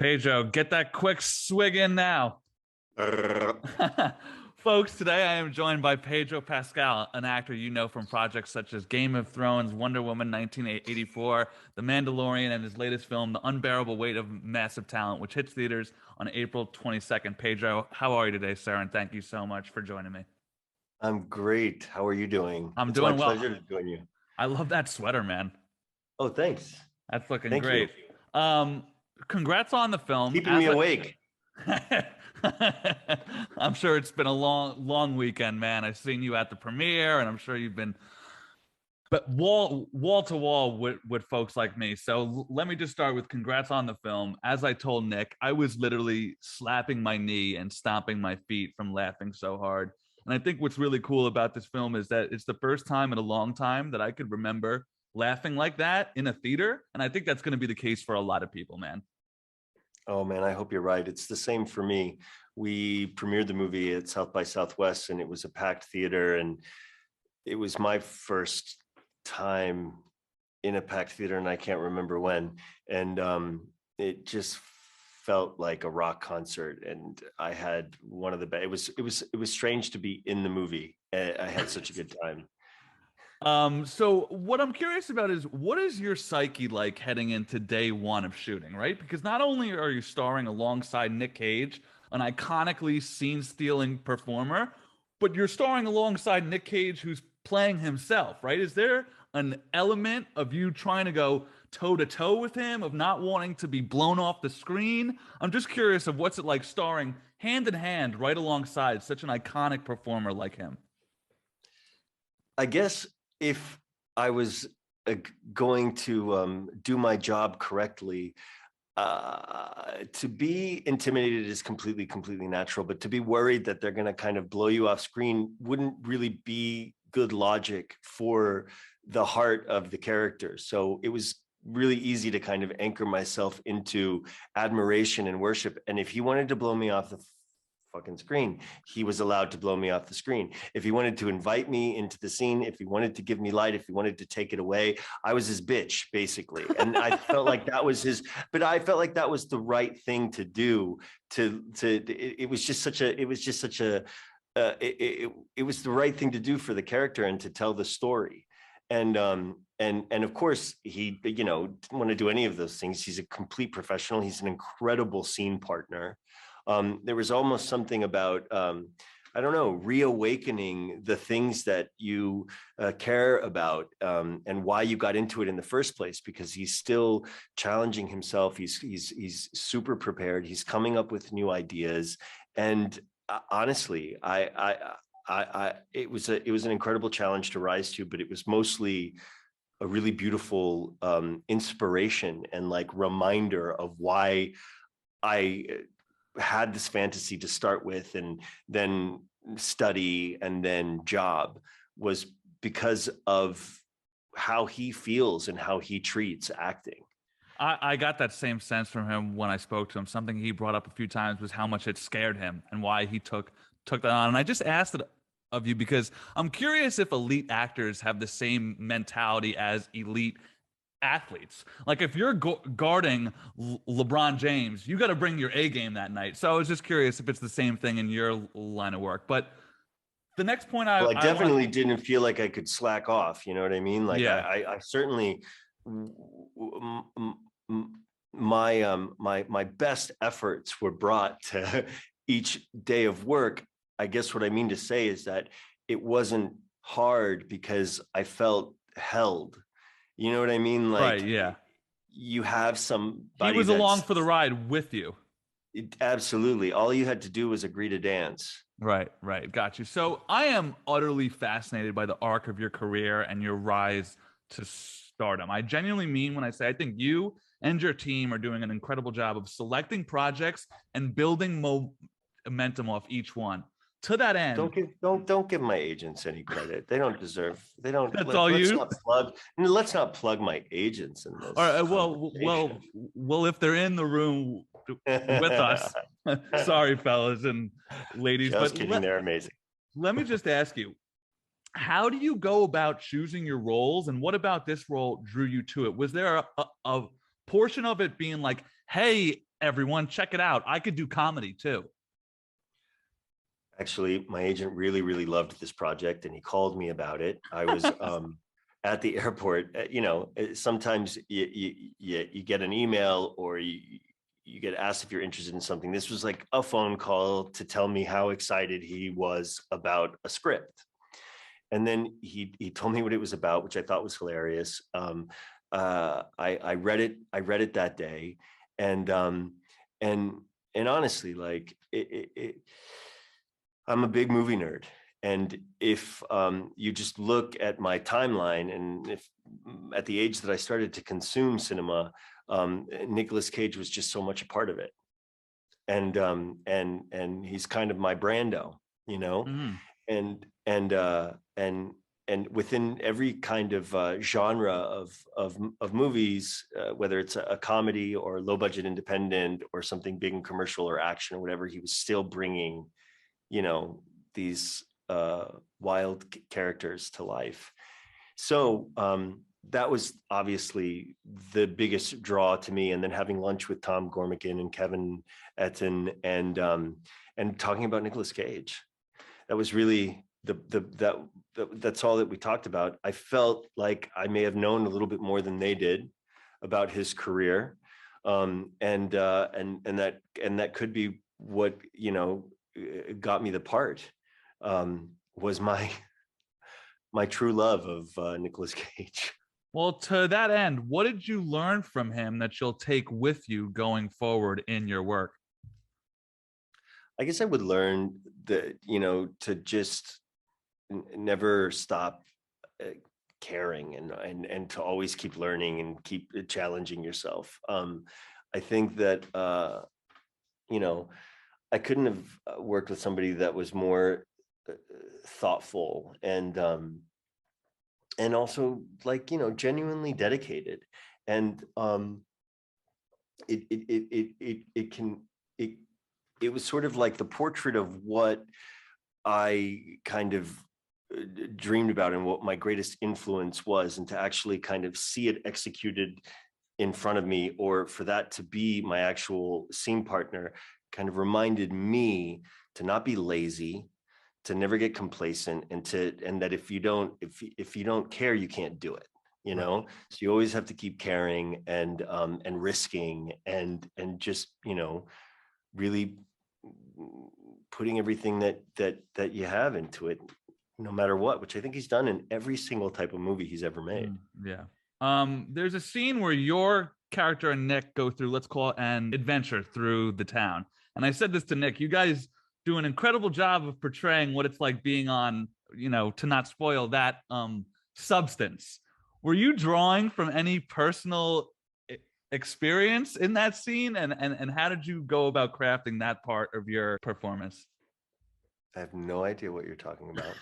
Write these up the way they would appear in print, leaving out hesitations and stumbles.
Pedro, get that quick swig in now. Folks, today I am joined by Pedro Pascal, an actor you know from projects such as Game of Thrones, Wonder Woman 1984, The Mandalorian, and his latest film, The Unbearable Weight of Massive Talent, which hits theaters on April 22nd. Pedro, how are you today, sir? And thank you so much for joining me. I'm great. How are you doing? I'm It's my doing well. pleasure to join you. I love that sweater, man. Oh, thanks. That's looking Thank you. great. Um, Congrats on the film. Keeping me awake. I'm sure it's been a long weekend, man. I've seen you at the premiere, and I'm sure you've been, but wall to wall with folks like me. So let me just start with congrats on the film. As I told Nick, I was literally slapping my knee and stomping my feet from laughing so hard. And I think what's really cool about this film is that it's the first time in a long time that I could remember laughing like that in a theater. And I think that's going to be the case for a lot of people, man. Oh man, I hope you're right. It's the same for me. We premiered the movie at South by Southwest and it was a packed theater, and it was my first time in a packed theater and I can't remember when. And it just felt like a rock concert, and I had one of the best. It was strange to be in the movie. I had such a good time. So what I'm curious about is what is your psyche like heading into day one of shooting, right? Because not only are you starring alongside Nick Cage, an iconically scene-stealing performer, but you're starring alongside Nick Cage, who's playing himself, right? Is there an element of you trying to go toe to toe with him, of not wanting to be blown off the screen? I'm just curious of what's it like starring hand in hand right alongside such an iconic performer like him. I guess if I was going to do my job correctly, to be intimidated is completely natural, but to be worried that they're going to kind of blow you off screen wouldn't really be good logic for the heart of the character. So it was really easy to kind of anchor myself into admiration and worship. And if he wanted to blow me off the fucking screen, he was allowed to blow me off the screen. If he wanted to invite me into the scene, if he wanted to give me light, if he wanted to take it away, I was his bitch, basically. And I felt like that was his, but I felt like that was the right thing to do. It was just such a, it was the right thing to do for the character and to tell the story. And of course he, didn't want to do any of those things. He's a complete professional. He's an incredible scene partner. There was almost something about, I don't know, reawakening the things that you care about, and why you got into it in the first place, because he's still challenging himself. He's super prepared. He's coming up with new ideas. And honestly, it was an incredible challenge to rise to, but it was mostly a really beautiful inspiration and like reminder of why I had this fantasy to start with, and then study and then job, was because of how he feels and how he treats acting. I got that same sense from him when I spoke to him. Something he brought up a few times was how much it scared him and why he took that on. And I just asked it of you because I'm curious if elite actors have the same mentality as elite athletes. Like if you're guarding LeBron James, you got to bring your A game that night. So I was just curious if it's the same thing in your line of work. But the next point Well, I definitely didn't feel like I could slack off. You know what I mean? Like yeah. I certainly, my best efforts were brought to each day of work. I guess what I mean to say is that it wasn't hard because I felt held. You know what I mean? Like, right, yeah. You have somebody. He was along for the ride with you. Absolutely. All you had to do was agree to dance. Right. Got you. So I am utterly fascinated by the arc of your career and your rise to stardom. I genuinely mean when I say I think you and your team are doing an incredible job of selecting projects and building momentum off each one. To that end, don't give my agents any credit. They don't deserve. They don't. That's all you. Let's not plug my agents in this. All right. Well. If they're in the room with us, sorry, fellas and ladies. Just kidding. They're amazing. Let me just ask you, how do you go about choosing your roles, and what about this role drew you to it? Was there a portion of it being like, hey, everyone, check it out. I could do comedy too. Actually, my agent really, really loved this project, and he called me about it. I was at the airport. Sometimes you get an email, or you get asked if you're interested in something. This was like a phone call to tell me how excited he was about a script. And then he told me what it was about, which I thought was hilarious. I read it. I read it that day, and and honestly, like I'm a big movie nerd. And if you just look at my timeline, and if at the age that I started to consume cinema, Nicolas Cage was just so much a part of it. And he's kind of my Brando, you know, Mm. and and uh, and and within every kind of genre of movies, whether it's a comedy or low budget independent or something big and commercial or action or whatever, he was still bringing, these wild characters to life. So that was obviously the biggest draw to me. And then having lunch with Tom Gormican and Kevin Etten, and talking about Nicolas Cage, that was really that's all that we talked about. I felt like I may have known a little bit more than they did about his career, and that could be what got me the part. Was my true love of Nicolas Cage. Well, to that end, what did you learn from him that you'll take with you going forward in your work? I guess I would learn that, to just never stop caring, and to always keep learning and keep challenging yourself. I think that, I couldn't have worked with somebody that was more thoughtful, and also, like, genuinely dedicated. And it was sort of like the portrait of what I kind of dreamed about and what my greatest influence was, and to actually kind of see it executed in front of me, or for that to be my actual scene partner, kind of reminded me to not be lazy, to never get complacent, and that if you don't care, you can't do it. Right. So you always have to keep caring, and risking, and just, really putting everything that you have into it, no matter what, which I think he's done in every single type of movie he's ever made. Yeah. There's a scene where your character and Nick go through, let's call it an adventure through the town. And I said this to Nick, you guys do an incredible job of portraying what it's like being on, to not spoil that substance. Were you drawing from any personal experience in that scene? And how did you go about crafting that part of your performance? I have no idea what you're talking about.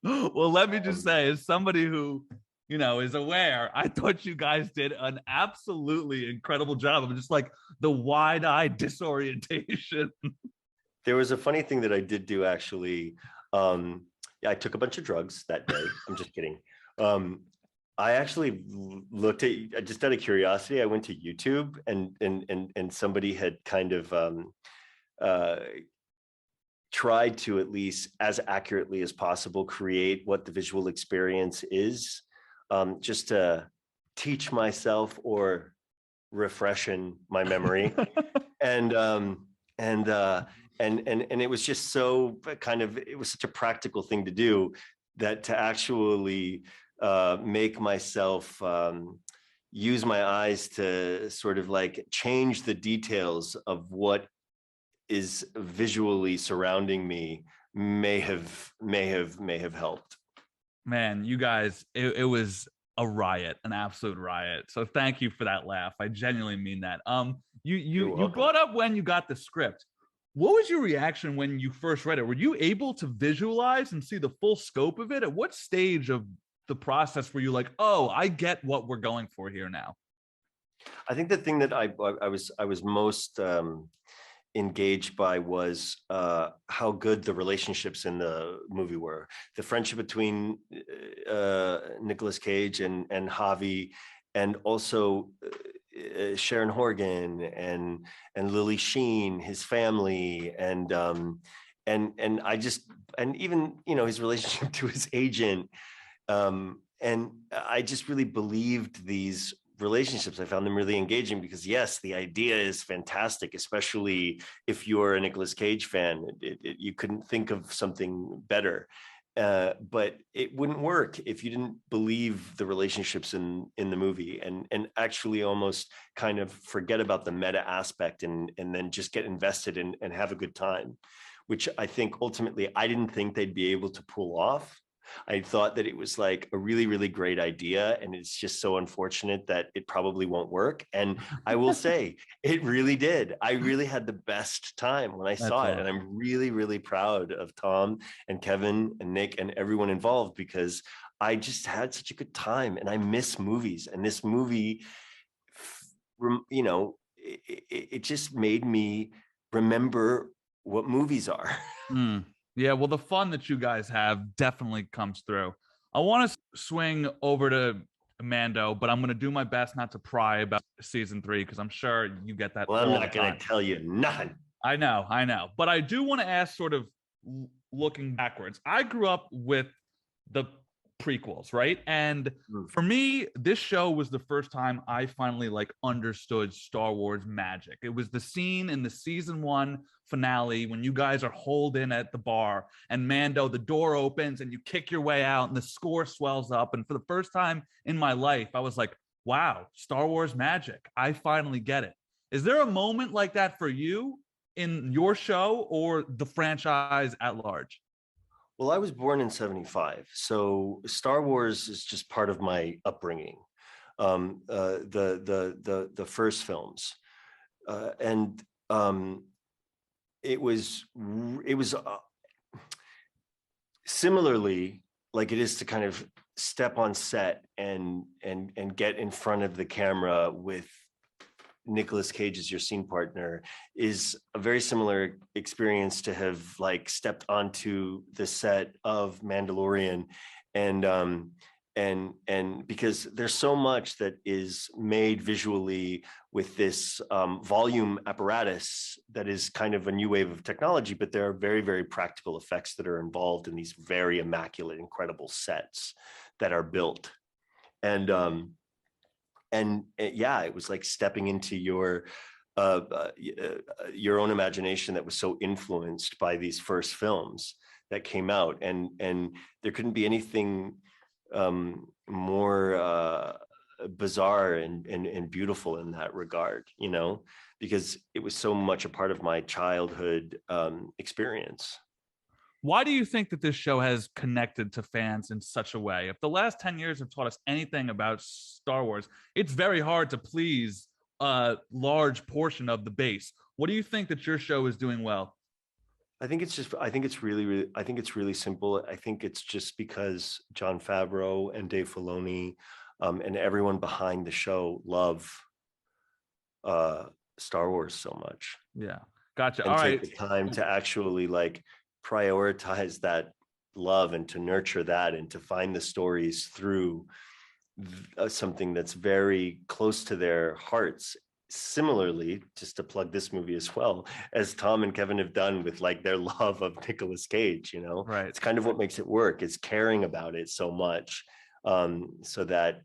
Well, let me just Um, say, as somebody who, is aware, I thought you guys did an absolutely incredible job of just like the wide-eyed disorientation. there was a funny thing that I did do, actually. Yeah, I took a bunch of drugs that day. I'm just kidding. I actually looked at, just out of curiosity, I went to YouTube, and somebody had kind of uh, tried to, at least as accurately as possible, create what the visual experience is, just to teach myself or refreshen my memory. and and it was just so kind of, it was such a practical thing to do, that to actually make myself use my eyes to sort of like change the details of what is visually surrounding me may have helped. Man, you guys, it was a riot, an absolute riot. So thank you for that laugh. I genuinely mean that. You You're you you welcome. brought up when you got the script. What was your reaction when you first read it? Were you able to visualize and see the full scope of it? At what stage of the process were you like, oh, I get what we're going for here now? I think the thing that I was most engaged by was how good the relationships in the movie were. The friendship between Nicolas Cage and Javi, and also Sharon Horgan and Lily Sheen, his family, and I just, and even, you know, his relationship to his agent. And I just really believed these relationships. I found them really engaging because, yes, the idea is fantastic, especially if you're a Nicolas Cage fan. You couldn't think of something better. But it wouldn't work if you didn't believe the relationships in the movie, and actually almost kind of forget about the meta aspect, and then just get invested and have a good time, which I think ultimately I didn't think they'd be able to pull off. I thought that it was like a really, really great idea. And it's just so unfortunate that it probably won't work. And I will say it really did. I really had the best time when I That's saw it. And awesome. I'm really, really proud of Tom and Kevin and Nick and everyone involved, because I just had such a good time, and I miss movies. And this movie, you know, it just made me remember what movies are. Mm. Yeah, well, the fun that you guys have definitely comes through. I want to swing over to Mando, but I'm going to do my best not to pry about season 3 because I'm sure you get that Well, I'm all the not going time. to tell you nothing. I know. But I do want to ask, sort of looking backwards. I grew up with the prequels, right? And Mm. for me, this show was the first time I finally like understood Star Wars magic. It was the scene in the season 1 finale when you guys are holed in at the bar and Mando, the door opens and you kick your way out and the score swells up. And for the first time in my life, I was like, wow, Star Wars magic. I finally get it. Is there a moment like that for you in your show or the franchise at large? Well, I was born in 75. So Star Wars is just part of my upbringing. The first films. And it was similarly like it is to kind of step on set and get in front of the camera with Nicolas Cage as your scene partner, is a very similar experience to have like stepped onto the set of Mandalorian. And because there's so much that is made visually with this volume apparatus that is kind of a new wave of technology, but there are very, very practical effects that are involved in these very immaculate, incredible sets that are built. And yeah, it was like stepping into uh, uh, your own imagination that was so influenced by these first films that came out. And there couldn't be anything more bizarre and beautiful in that regard, you know, because it was so much a part of my childhood experience. Why do you think that this show has connected to fans in such a way? If the last 10 years have taught us anything about Star Wars, it's very hard to please a large portion of the base. What do you think that your show is doing well? I think it's really, really, I think it's really simple. I think it's just because John Favreau and Dave Filoni and everyone behind the show love uh, Star Wars so much, Yeah. Gotcha. and All take right. the time to actually like prioritize that love and to nurture that and to find the stories through something that's very close to their hearts. Similarly, just to plug this movie as well, as Tom and Kevin have done with like their love of Nicolas Cage, you know, Right. it's kind of what makes it work, is caring about it so much, so that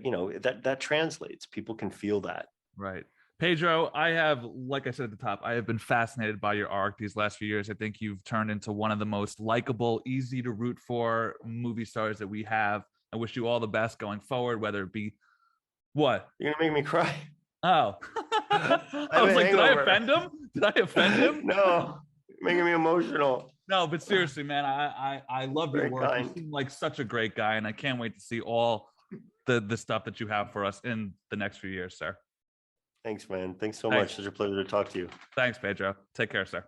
you know, that translates. People can feel that. Right. Pedro, I have, like I said at the top, I have been fascinated by your arc these last few years. I think you've turned into one of the most likable, easy to root for movie stars that we have. I wish you all the best going forward, whether it be what? You're gonna make me cry. Oh, I I have a was like, did I hangover. offend him? Did I offend him? No, making me emotional. No, but seriously, man, I love your Very work. You kind. seem like such a great guy, and I can't wait to see all the stuff that you have for us in the next few years, sir. Thanks, man. Thanks so Thanks. much. Such a pleasure to talk to you. Thanks, Pedro. Take care, sir.